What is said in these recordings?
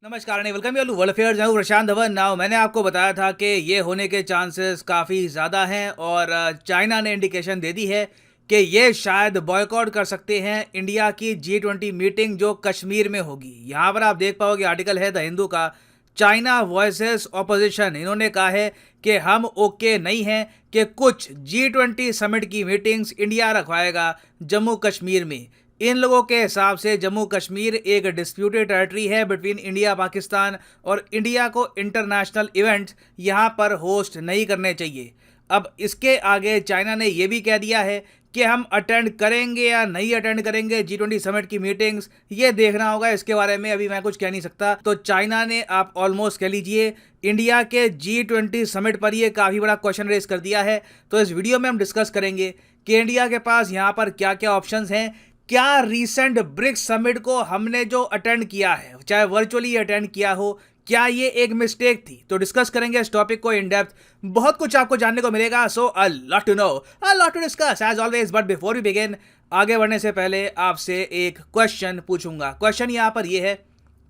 नमस्कार and welcome you world affairs. मैं हूं प्रशांत धवन। नाउ मैंने आपको बताया था कि ये होने के चांसेस काफ़ी ज़्यादा हैं और चाइना ने इंडिकेशन दे दी है कि ये शायद बॉयकॉट कर सकते हैं इंडिया की G20 मीटिंग जो कश्मीर में होगी। यहाँ पर आप देख पाओगे आर्टिकल है द हिंदू का, चाइना वॉइसेस ऑपोजिशन। इन्होंने कहा है कि हम ओके नहीं हैं कि कुछ G20 समिट की मीटिंग्स इंडिया रखवाएगा जम्मू कश्मीर में। इन लोगों के हिसाब से जम्मू कश्मीर एक डिस्प्यूटेड टेरिटरी है बिटवीन इंडिया पाकिस्तान और इंडिया को इंटरनेशनल इवेंट्स यहाँ पर होस्ट नहीं करने चाहिए। अब इसके आगे चाइना ने यह भी कह दिया है कि हम अटेंड करेंगे या नहीं अटेंड करेंगे G20 समिट की मीटिंग्स, ये देखना होगा। इसके बारे में अभी मैं कुछ कह नहीं सकता। तो चाइना ने आप ऑलमोस्ट कह लीजिए इंडिया के G20 समिट पर ये काफ़ी बड़ा क्वेश्चन रेस कर दिया है। तो इस वीडियो में हम डिस्कस करेंगे कि इंडिया के पास यहाँ पर क्या क्या ऑप्शंस हैं। क्या रीसेंट ब्रिक्स समिट को हमने जो अटेंड किया है, चाहे वर्चुअली अटेंड किया हो, क्या ये एक मिस्टेक थी? तो डिस्कस करेंगे इस टॉपिक को इन डेप्थ। बहुत कुछ आपको जानने को मिलेगा। So a lot to know, a lot to discuss as always. But before we begin, आगे बढ़ने से पहले आपसे एक क्वेश्चन पूछूंगा। क्वेश्चन यहाँ पर यह है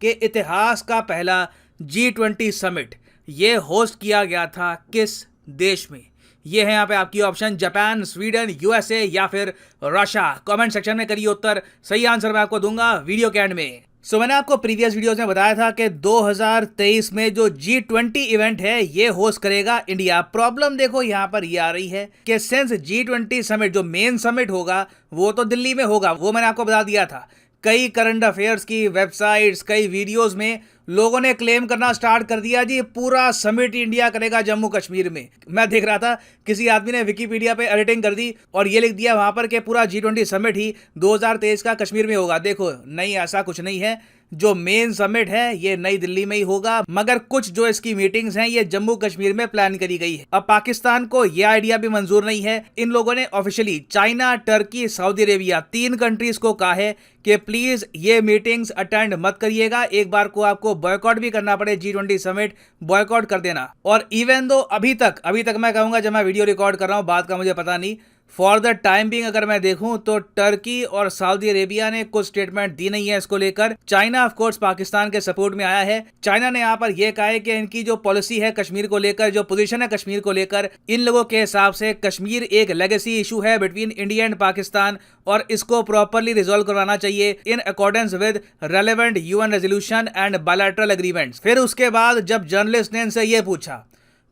कि इतिहास का पहला G20 समिट ये होस्ट किया गया था किस देश में? ये है यहाँ पे आपकी ऑप्शन, जापान, स्वीडन, यूएसए या फिर रशिया। कमेंट सेक्शन में करिए उत्तर। सही आंसर मैं आपको दूंगा वीडियो के एंड में। मैंने आपको प्रीवियस वीडियोस में बताया था कि 2023 में जो G20 इवेंट है ये होस्ट करेगा इंडिया। प्रॉब्लम देखो यहाँ पर ये आ रही है कि सिंस G20 समिट जो मेन समिट होगा वो तो दिल्ली में होगा, वो मैंने आपको बता दिया था। कई करंट अफेयर्स की वेबसाइट्स, कई वीडियोस में लोगों ने क्लेम करना स्टार्ट कर दिया जी पूरा समिट इंडिया करेगा जम्मू कश्मीर में। मैं देख रहा था किसी आदमी ने विकिपीडिया पे एडिटिंग कर दी और ये लिख दिया वहां पर कि पूरा G20 समिट ही 2023 का कश्मीर में होगा। देखो नहीं, ऐसा कुछ नहीं है। जो मेन समिट है ये नई दिल्ली में ही होगा, मगर कुछ जो इसकी मीटिंग्स हैं ये जम्मू कश्मीर में प्लान करी गई है। अब पाकिस्तान को ये आइडिया भी मंजूर नहीं है। इन लोगों ने officially China, Turkey, Saudi Arabia 3 countries को कहा है कि प्लीज ये मीटिंग्स अटेंड मत करिएगा। एक बार को आपको बॉयकॉट भी करना पड़े G20 समिट, बॉयकॉट कर देना। और इवन दो अभी तक मैं कहूंगा, जब मैं वीडियो रिकॉर्ड कर रहा हूं बात का मुझे पता नहीं, फॉर द टाइम बिंग अगर मैं देखूं तो टर्की और सऊदी अरेबिया ने कुछ स्टेटमेंट दी नहीं है इसको लेकर। चाइना ऑफ कोर्स पाकिस्तान के सपोर्ट में आया है। चाइना ने यहाँ पर यह कहा है कि इनकी जो पॉलिसी है कश्मीर को लेकर, जो पोजीशन है कश्मीर को लेकर, इन लोगों के हिसाब से कश्मीर एक लेगेसी इशू है बिटवीन इंडिया एंड पाकिस्तान और इसको प्रॉपरली रिजॉल्व करवाना चाहिए in accordance with relevant UN resolution and bilateral agreements. फिर उसके बाद जब जर्नलिस्ट ने इनसे ये पूछा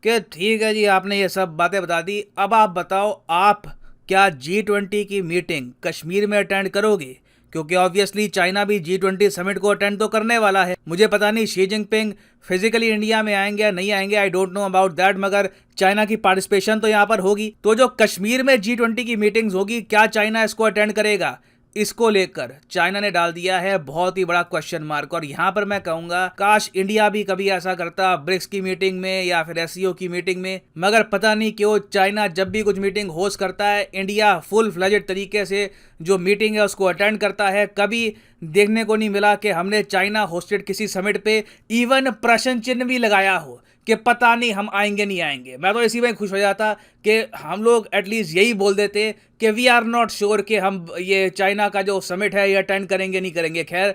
कि ठीक है जी आपने ये सब बातें बता दी, अब आप बताओ आप क्या G20 की मीटिंग कश्मीर में अटेंड करोगे? क्योंकि ऑब्वियसली चाइना भी G20 समिट को अटेंड तो करने वाला है। मुझे पता नहीं शी जिनपिंग फिजिकली इंडिया में आएंगे या नहीं आएंगे, I don't know about that, मगर चाइना की पार्टिसिपेशन तो यहाँ पर होगी। तो जो कश्मीर में G20 की मीटिंग्स होगी, क्या चाइना इसको अटेंड करेगा? इसको लेकर चाइना ने डाल दिया है बहुत ही बड़ा क्वेश्चन मार्क। और यहां पर मैं कहूंगा काश इंडिया भी कभी ऐसा करता ब्रिक्स की मीटिंग में या फिर SCO की मीटिंग में, मगर पता नहीं क्यों चाइना जब भी कुछ मीटिंग होस्ट करता है इंडिया फुल फ्लेजेड तरीके से जो मीटिंग है उसको अटेंड करता है। कभी देखने को नहीं मिला कि हमने चाइना होस्टेड किसी समिट पे इवन प्रश्न चिन्ह भी लगाया हो कि पता नहीं हम आएंगे नहीं आएंगे। मैं तो इसी में खुश हो जाता कि हम लोग एटलीस्ट यही बोल देते कि वी आर नॉट श्योर कि हम ये चाइना का जो समिट है ये अटेंड करेंगे नहीं करेंगे। खैर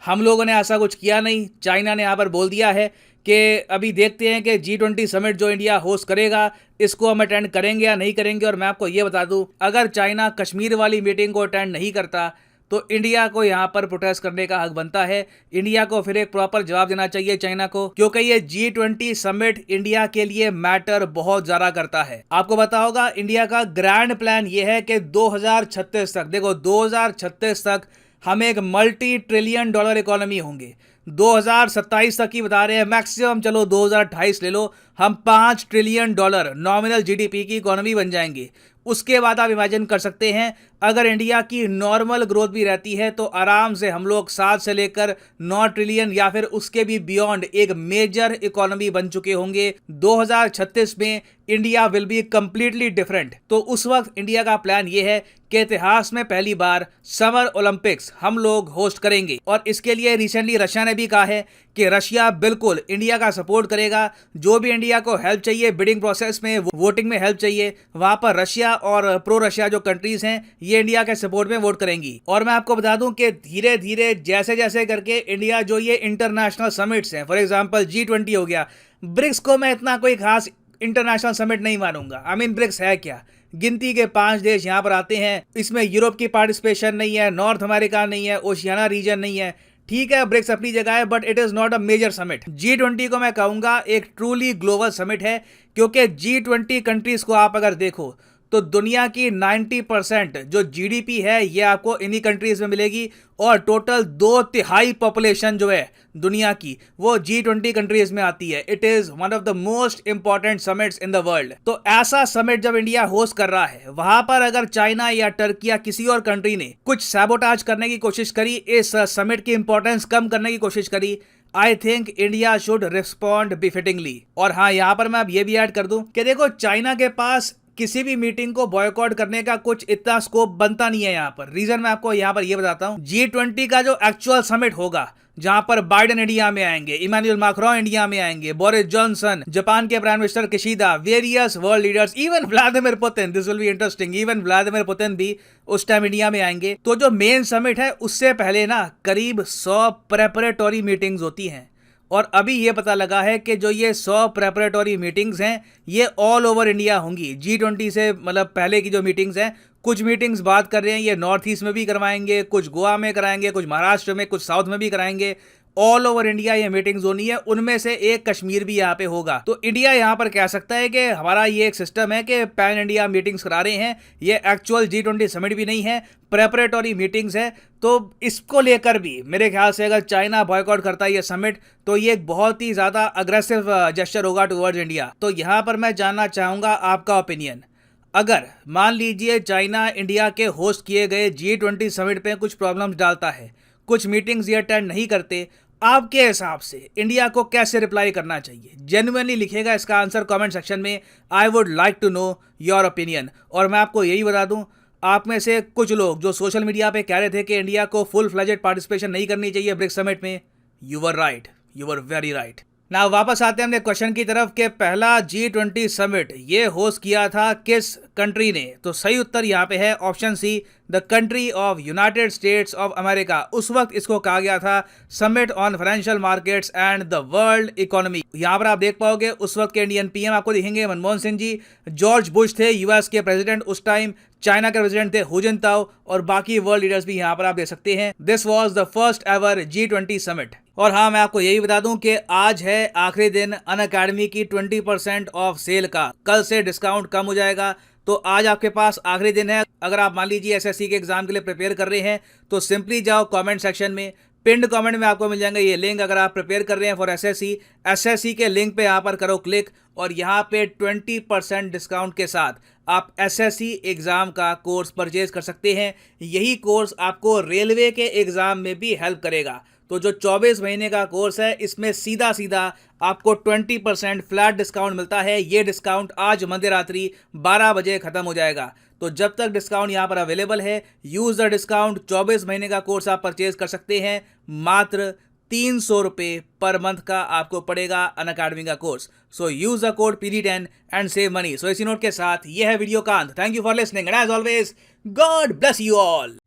हम लोगों ने ऐसा कुछ किया नहीं। चाइना ने यहाँ पर बोल दिया है कि अभी देखते हैं कि G20 समिट जो इंडिया होस्ट करेगा इसको हम अटेंड करेंगे या नहीं करेंगे। और मैं आपको ये बता दूं, अगर चाइना कश्मीर वाली मीटिंग को अटेंड नहीं करता तो इंडिया को यहाँ पर प्रोटेस्ट करने का हक बनता है। इंडिया को फिर एक प्रॉपर जवाब देना चाहिए चाइना को, क्योंकि ये G20 समिट इंडिया के लिए मैटर बहुत ज्यादा करता है। आपको पता होगा इंडिया का ग्रैंड प्लान ये है कि 2036 तक, देखो 2036 तक हम एक $multi-trillion इकोनॉमी होंगे। 2027 तक की बता रहे हैं मैक्सिमम, चलो 2028 ले लो, हम $5 ट्रिलियन नॉमिनल GDP की इकोनॉमी बन जाएंगे। उसके बाद आप इमेजिन कर सकते हैं अगर इंडिया की नॉर्मल ग्रोथ भी रहती है तो आराम से हम लोग 7 से लेकर 9 ट्रिलियन या फिर उसके भी बियॉन्ड एक मेजर इकोनॉमी बन चुके होंगे। 2036 में India will be completely different. तो उस वक्त इंडिया का प्लान ये है कि इतिहास में पहली बार समर ओलंपिक्स हम लोग होस्ट करेंगे, और इसके लिए रिसेंटली रशिया ने भी कहा है कि रशिया बिल्कुल इंडिया का सपोर्ट करेगा। जो भी इंडिया को हेल्प चाहिए बिडिंग प्रोसेस में, वोटिंग में हेल्प चाहिए, वहां पर रशिया और प्रो रशिया जो कंट्रीज हैं ये इंडिया के सपोर्ट में वोट करेंगी। और मैं आपको बता दूं कि धीरे धीरे जैसे जैसे करके इंडिया जो ये इंटरनेशनल समिट्स हैं, फॉर एग्जाम्पल G20 हो गया, ब्रिक्स को मैं इतना कोई खास इंटरनेशनल समिट नहीं मानूंगा। आई मीन ब्रिक्स है क्या, गिनती के 5 देश यहां पर आते हैं, इसमें यूरोप की पार्टिसिपेशन नहीं है, नॉर्थ अमेरिका नहीं है, ओशियाना रीजन नहीं है। ठीक है, ब्रिक्स अपनी जगह है, but it is not a major summit. G20 को मैं कहूंगा एक ट्रूली ग्लोबल समिट है, क्योंकि G20 कंट्रीज को आप अगर देखो तो दुनिया की 90% जो जीडीपी है ये आपको इन्हीं कंट्रीज में मिलेगी, और टोटल 2/3 पॉपुलेशन जो है दुनिया की वो G20 कंट्रीज में आती है। It is one of the most important summits in the world. तो ऐसा समिट जब इंडिया होस्ट कर रहा है, वहां पर अगर चाइना या टर्की या किसी और कंट्री ने कुछ सैबोटाज करने की कोशिश करी, इस समिट की इंपॉर्टेंस कम करने की कोशिश करी, I think India should respond befittingly. और हाँ, यहां पर मैं अब ये भी ऐड कर दूं कि देखो, चाइना के पास किसी भी मीटिंग को बॉयकॉट करने का कुछ इतना स्कोप बनता नहीं है यहाँ पर। रीजन मैं आपको यहाँ पर ये बताता हूँ। G20 का जो एक्चुअल समिट होगा, जहां पर बाइडेन इंडिया में आएंगे, इमानुएल मैक्रोन इंडिया में आएंगे, बोरिस जॉनसन, जापान के prime minister Kishida, various world leaders, even Vladimir Putin, this will be interesting, even Vladimir Putin भी उस टाइम इंडिया में आएंगे। तो जो मेन समिट है उससे पहले ना करीब 100 प्रेपरेटरी मीटिंग्स होती हैं, और अभी ये पता लगा है कि जो ये 100 प्रेपरेटरी मीटिंग्स हैं ये ऑल ओवर इंडिया होंगी। G20 से मतलब पहले की जो मीटिंग्स हैं, कुछ मीटिंग्स बात कर रहे हैं ये नॉर्थ ईस्ट में भी करवाएंगे, कुछ गोवा में कराएंगे, कुछ महाराष्ट्र में, कुछ साउथ में भी कराएंगे। ऑल ओवर इंडिया ये मीटिंग्स होनी है, उनमें से एक कश्मीर भी यहाँ पे होगा। तो इंडिया यहाँ पर कह सकता है कि हमारा ये एक सिस्टम है कि पैन इंडिया मीटिंग्स करा रहे हैं, ये एक्चुअल G20 समिट भी नहीं है, प्रेपरेटरी मीटिंग्स है। तो इसको लेकर भी मेरे ख्याल से अगर चाइना बॉयकॉट करता है ये समिट, तो ये एक बहुत ही ज्यादा अग्रेसिव जेस्चर होगा टुवर्ड्स इंडिया। तो यहाँ पर मैं जानना चाहूंगा आपका ओपिनियन। अगर मान लीजिए चाइना इंडिया के होस्ट किए गए G20 समिट पे कुछ प्रॉब्लम्स डालता है, कुछ मीटिंग्स ये अटेंड नहीं करते, आपके हिसाब से इंडिया को कैसे रिप्लाई करना चाहिए? जेन्युइनली लिखिएगा इसका आंसर कमेंट सेक्शन में। I would like to know your opinion. और मैं आपको यही बता दूं, आप में से कुछ लोग जो सोशल मीडिया पे कह रहे थे कि इंडिया को फुल फ्लेजेड पार्टिसिपेशन नहीं करनी चाहिए ब्रिक्स समिट में, you were right, you were very right. ना वापस आते हैं हमने क्वेश्चन की तरफ कि पहला G20 समिट ये होस्ट किया था किस कंट्री ने? तो सही उत्तर यहाँ पे है option C, the country of United States of America. उस वक्त इसको कहा गया था summit on financial markets and the world economy. यहाँ पर आप देख पाओगे उस वक्त के इंडियन पीएम आपको दिखेंगे मनमोहन सिंह जी, जॉर्ज बुश थे यूएस के प्रेसिडेंट उस टाइम, चाइना के प्रेसिडेंट थे हु जिनताओ, और बाकी वर्ल्ड लीडर्स भी यहाँ पर आप देख सकते हैं। This was the first ever G20 summit. और हाँ, मैं आपको यही बता दूं कि आज है आखिरी दिन अनअकैडमी की 20% ऑफ सेल का। कल से डिस्काउंट कम हो जाएगा, तो आज आपके पास आखिरी दिन है। अगर आप मान लीजिए एसएससी के एग्जाम के लिए प्रिपेयर कर रहे हैं, तो सिंपली जाओ कमेंट सेक्शन में, पिंड कमेंट में आपको मिल जाएंगे ये लिंक। अगर आप प्रिपेयर कर रहे हैं फॉर एसएससी के लिंक पे यहाँ पर करो क्लिक, और यहाँ पे 20% डिस्काउंट के साथ आप एसएससी एग्जाम का कोर्स परचेज कर सकते हैं। यही कोर्स आपको रेलवे के एग्जाम में भी हेल्प करेगा। तो जो 24 महीने का कोर्स है, इसमें सीधा सीधा आपको 20% फ्लैट डिस्काउंट मिलता है। ये डिस्काउंट आज मध्य रात्रि 12 बजे खत्म हो जाएगा। तो जब तक डिस्काउंट यहाँ पर अवेलेबल है, यूज द डिस्काउंट। 24 महीने का कोर्स आप परचेज कर सकते हैं, मात्र 300 रुपये पर मंथ का आपको पड़ेगा अनअकैडमी का course. So use the code PD10 and save money. So इसी नोट के साथ ये है वीडियो का अंत। Thank you for listening and as always God bless you all.